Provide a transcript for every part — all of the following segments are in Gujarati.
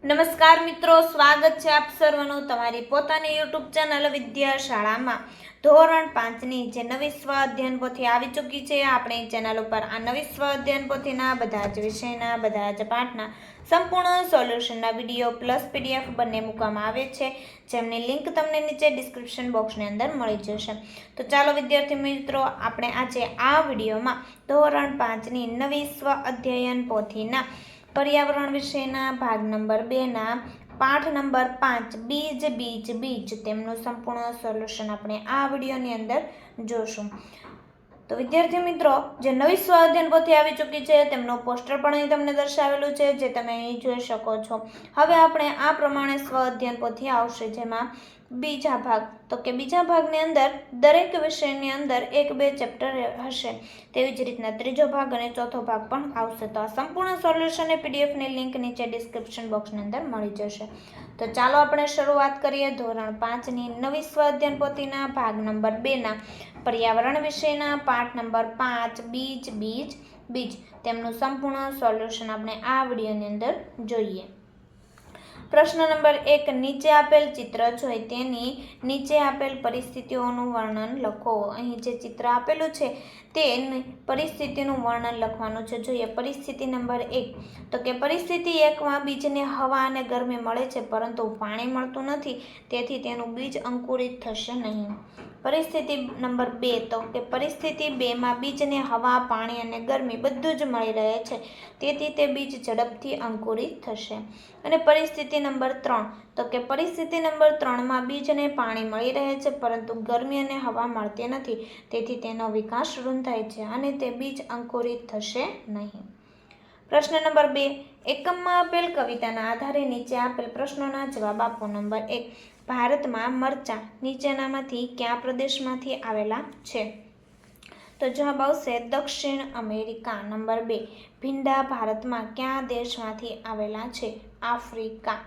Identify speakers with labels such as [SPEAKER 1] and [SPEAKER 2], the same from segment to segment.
[SPEAKER 1] નમસ્કાર મિત્રો, સ્વાગત છે આપ સર્વનું તમારી પોતાની યુટ્યુબ ચેનલ વિદ્યાશાળામાં. ધોરણ 5ની જે નવી સ્વ અધ્યયન પોથી આવી ચૂકી છે, આપણી ચેનલ ઉપર આ નવી સ્વ અધ્યયન પોથીના બધા જ વિષયના બધા જ પાઠના સંપૂર્ણ સોલ્યુશનના વિડીયો પ્લસ PDF બંને મૂકવામાં આવે છે, જેમની લિંક તમને નીચે ડિસ્ક્રિપ્શન બોક્સની અંદર મળી જશે. તો ચાલો વિદ્યાર્થી મિત્રો, આપણે આજે આ વિડીયોમાં ધોરણ 5ની નવી સ્વ અધ્યયન પોથીના પર્યાવરણ વિષયના ભાગ નંબર 2ના પાઠ નંબર 5 બીજ બીજ બીજ તેમનું સંપૂર્ણ સોલ્યુશન આપણે આ વિડીયોની અંદર જોશું. તો વિદ્યાર્થી મિત્રો, જે નવી સ્વ અધ્યયન પોથી આવી ચૂકી છે તેમનું પોસ્ટર પણ અહીં તમને દર્શાવેલું છે, જે તમે અહીં જોઈ શકો છો. હવે આપણે આ પ્રમાણે સ્વ અધ્યયન પોથી આવશે, જેમાં બીજા ભાગ, તો કે બીજા ભાગની અંદર દરેક વિષયની અંદર 1-2 ચેપ્ટર હશે. તેવી જ રીતના ત્રીજો ભાગ અને ચોથો ભાગ પણ આવશે. તો આ સંપૂર્ણ સોલ્યુશન એ PDFની લિંક નીચે ડિસ્ક્રિપ્શન બોક્સની અંદર મળી જશે. તો ચાલો આપણે શરૂઆત કરીએ ધોરણ 5ની નવી સ્વ અધ્યયન પોથીના ભાગ નંબર 2ના પર્યાવરણ વિષયના પાઠ નંબર 5 બીજ બીજ બીજ તેમનું સંપૂર્ણ સોલ્યુશન આપણે આ વિડીયોની અંદર જોઈએ. પ્રશ્ન નંબર 1, નીચે આપેલ ચિત્ર જોઈ તેની નીચે આપેલ પરિસ્થિતિઓનું વર્ણન લખો. અહીં જે ચિત્ર આપેલું છે તે પરિસ્થિતિનું વર્ણન લખવાનું છે. જોઈએ પરિસ્થિતિ નંબર 1, તો કે પરિસ્થિતિ 1માં બીજને હવા અને ગરમી મળે છે, પરંતુ પાણી મળતું નથી, તેથી તેનું બીજ અંકુરિત થશે નહીં. પરિસ્થિતિ નંબર 2, તો કે પરિસ્થિતિ 2માં બીજને હવા, પાણી અને ગરમી બધું જ મળી રહે છે, તેથી તે બીજ ઝડપથી અંકુરિત થશે. અને પરિસ્થિતિ નંબર 3, તો કે પરિસ્થિતિ નંબર 3માં બીજને પાણી મળી રહે છે, પરંતુ ગરમી અને હવા મળતી નથી, તેથી તેનો વિકાસ રૂંધાય છે અને તે બીજ અંકુરિત થશે નહીં. પ્રશ્ન નંબર 2, એકમમાં આપેલ કવિતાના આધારે નીચે આપેલ પ્રશ્નોના જવાબ આપો. નંબર 1, ભારતમાં મરચાં નીચેનામાંથી કયા પ્રદેશમાંથી આવેલા છે? તો જવાબ આવશે દક્ષિણ અમેરિકા. નંબર 2, ભીંડા ભારતમાં કયા દેશમાંથી આવેલા છે? આફ્રિકા.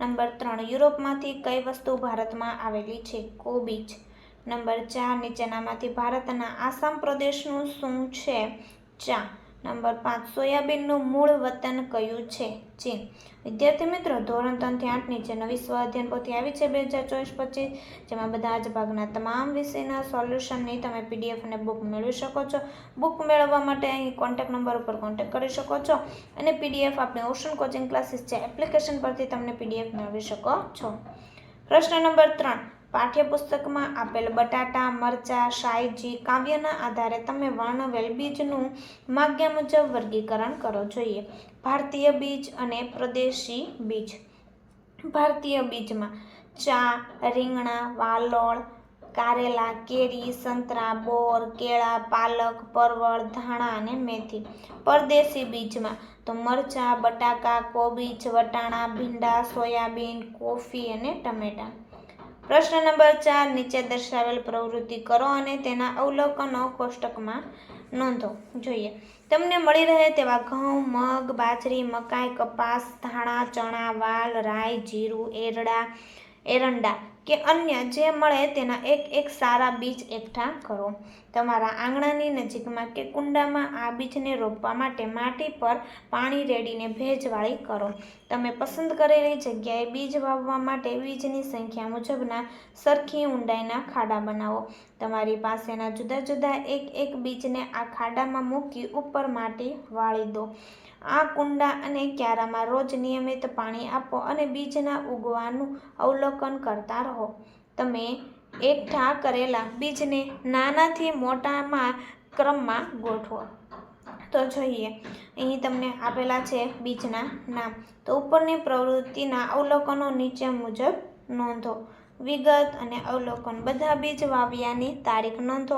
[SPEAKER 1] નંબર 3, યુરોપમાંથી કઈ વસ્તુ ભારતમાં આવેલી છે? કોબીજ. નંબર 4, નીચેનામાંથી ભારતના આસામ પ્રદેશનું શું છે? ચા. નંબર 5, સોયાબીનનું મૂળ વતન કયું છે? ચીન. વિદ્યાર્થી મિત્રો, ધોરણ 3થી 8ની જે નવી સ્વ અધ્યયન પોથી આવી છે 2024-25, જેમાં બધા જ ભાગના તમામ વિષયના સોલ્યુશનની તમે PDF અને બુક મેળવી શકો છો. બુક મેળવવા માટે અહીં કોન્ટેક્ટ નંબર ઉપર કોન્ટેક્ટ કરી શકો છો, અને PDF આપણે ઓશન કોચિંગ ક્લાસીસ છે એપ્લિકેશન પરથી તમને PDF મેળવી શકો છો. પ્રશ્ન નંબર 3, પાઠ્યપુસ્તકમાં આપેલ બટાટા, મરચાં, શાકજી કાવ્યના આધારે તમે વર્ણવેલ બીજનું માગ્યા મુજબ વર્ગીકરણ કરો. જોઈએ ભારતીય બીજ અને પ્રદેશી બીજ. ભારતીય બીજમાં ચા, રીંગણા, વાલોળ, કારેલા, કેરી, સંતરા, બોર, કેળા, પાલક, પરવળ, ધાણા અને મેથી. પરદેશી બીજમાં તો મરચાં, બટાકા, કોબીજ, વટાણા, ભીંડા, સોયાબીન, કોફી અને ટમેટા. પ્રશ્ન નંબર 4, નીચે દર્શાવેલ પ્રવૃત્તિ કરો અને તેના અવલોકનો કોષ્ટકમાં નોંધો. જોઈએ તમને મળી રહે તેવા ઘઉં, મગ, બાજરી, મકાઈ, કપાસ, ધાણા, ચણા, વાલ, રાઈ, જીરું, એરંડા કે અન્ય જે મળે તેના એક સારા બીજ એકઠા કરો. તમારા આંગણાની નજીકમાં કે કુંડામાં આ બીજને રોપવા માટે માટી પર પાણી રેડીને ભેજવાળી કરો. તમે પસંદ કરેલી જગ્યાએ બીજ વાવવા માટે બીજની સંખ્યા મુજબના સરખી ઊંડાઈના ખાડા બનાવો. તમારી પાસેના જુદા જુદા એક બીજને આ ખાડામાં મૂકી ઉપર માટી વાળી દો. આ કુંડા અને ક્યારામાં રોજ નિયમિત પાણી આપો અને બીજના ઉગવાનું અવલોકન કરતા રહો. તમે એકઠા કરેલા બીજને નાનાથી મોટામાં ક્રમમાં ગોઠવો. તો જોઈએ અહીં તમને આપેલા છે બીજના નામ. તો ઉપરની પ્રવૃત્તિના અવલોકનો નીચે મુજબ નોંધો. વિગત અને અવલોકન. બધા બીજ વાવ્યાની તારીખ નોંધો.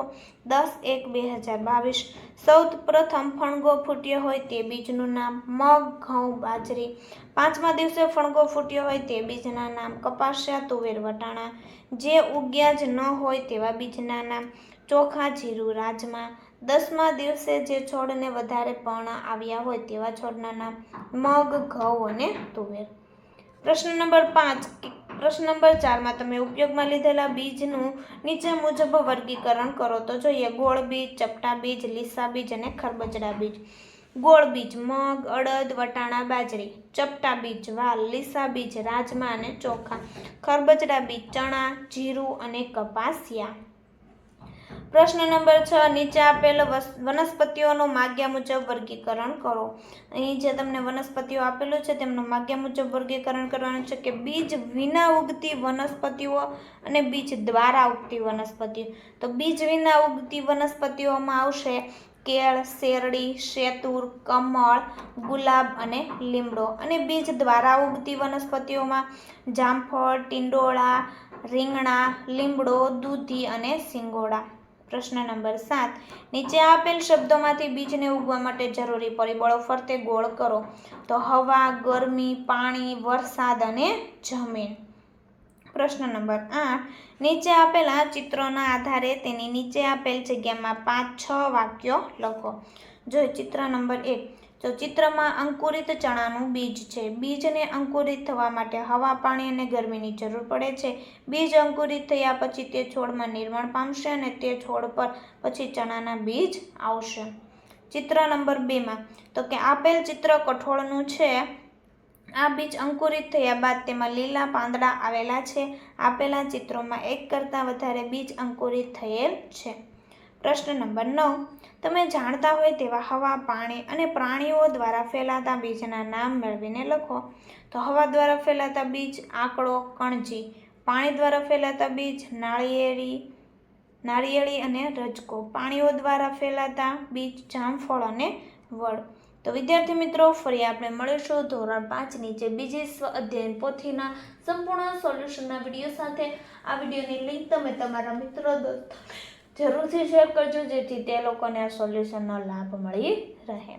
[SPEAKER 1] 10/1/2022. સૌપ્રથમ ફણગો ફૂટ્યો હોય તે બીજનું નામ. મગ, ઘઉં, બાજરી. 5મા દિવસે ફણગો ફૂટ્યો હોય તે બીજના નામ. કપાસિયા, તુવેર, વટાણા. જે ઉગ્યા જ ન હોય તેવા બીજના નામ. ચોખા, જીરું, રાજમા. 10મા દિવસે જે છોડને વધારે પર્ણ આવ્યા હોય તેવા છોડના નામ. મગ, ઘઉં અને તુવેર. પ્રશ્ન નંબર 5, પ્રશ્ન નંબર 4માં તમે ઉપયોગમાં લીધેલા બીજનું નીચે મુજબ વર્ગીકરણ કરો. તો જોઈએ ગોળ બીજ, ચપટા બીજ, લીસા બીજ અને ખરબચડા બીજ. ગોળ બીજ મગ, અડદ, વટાણા, બાજરી. ચપટા બીજ વાલ, લીસા બીજ રાજમા અને ચોખા. ખરબચડા બીજ ચણા, જીરું અને કપાસિયા. પ્રશ્ન નંબર 6, નીચે આપેલ વનસ્પતિઓનું માગ્યા મુજબ વર્ગીકરણ કરો. અહીં જે તમને વનસ્પતિઓ આપેલું છે તેમનું માગ્યા મુજબ વર્ગીકરણ કરવાનું છે કે બીજ વિના ઉગતી વનસ્પતિઓ અને બીજ દ્વારા ઉગતી વનસ્પતિઓ. તો બીજ વિના ઉગતી વનસ્પતિઓમાં આવશે કેળ, શેરડી, શેતુર, કમળ, ગુલાબ અને લીમડો. અને બીજ દ્વારા ઉગતી વનસ્પતિઓમાં જામફળ, ટિંડોળા, રીંગણા, લીમડો, દૂધી અને સિંગોડા. પ્રશ્ન નંબર 7, નીચે આપેલ શબ્દોમાંથી બીજને ઉગવા માટે જરૂરી પરિબળો ફરતે ગોળ કરો. તો હવા, ગરમી, પાણી, વરસાદ અને જમીન. પ્રશ્ન નંબર 8, નીચે આપેલા ચિત્રોના આધારે તેની નીચે આપેલ જગ્યામાં 5-6 વાક્યો લખો. જો ચિત્ર નંબર 1, તો ચિત્રમાં અંકુરિત ચણાનું બીજ છે. બીજને અંકુરિત થવા માટે હવા, પાણી અને ગરમીની જરૂર પડે છે. બીજ અંકુરિત થયા પછી તે છોડમાં નિર્માણ પામશે અને તે છોડ પર પછી ચણાના બીજ આવશે. ચિત્ર નંબર 2માં, તો કે આપેલ ચિત્ર કઠોળનું છે. આ બીજ અંકુરિત થયા બાદ તેમાં લીલા પાંદડા આવેલા છે. આપેલા ચિત્રોમાં એક કરતાં વધારે બીજ અંકુરિત થયેલ છે. પ્રશ્ન નંબર 9, તમે જાણતા હોય તેવા હવા, પાણી અને પ્રાણીઓ દ્વારા ફેલાતા બીજના નામ મેળવીને લખો. તો હવા દ્વારા ફેલાતા બીજ આંકડો, કણજી. પાણી દ્વારા ફેલાતા બીજ નાળિયેરી અને રજકો. પ્રાણીઓ દ્વારા ફેલાતા બીજ જામફળ અને વડ. તો વિદ્યાર્થી મિત્રો, ફરી આપણે મળીશું ધોરણ 5ની જે બીજી સ્વ અધ્યયન પોથીના સંપૂર્ણ સોલ્યુશનના વિડીયો સાથે. આ વિડીયોની લિંક તમે તમારા મિત્રો દોસ્તો જરૂરથી શેર કરજો જેથી તે લોકોને આ સોલ્યુશનનો લાભ મળી રહે.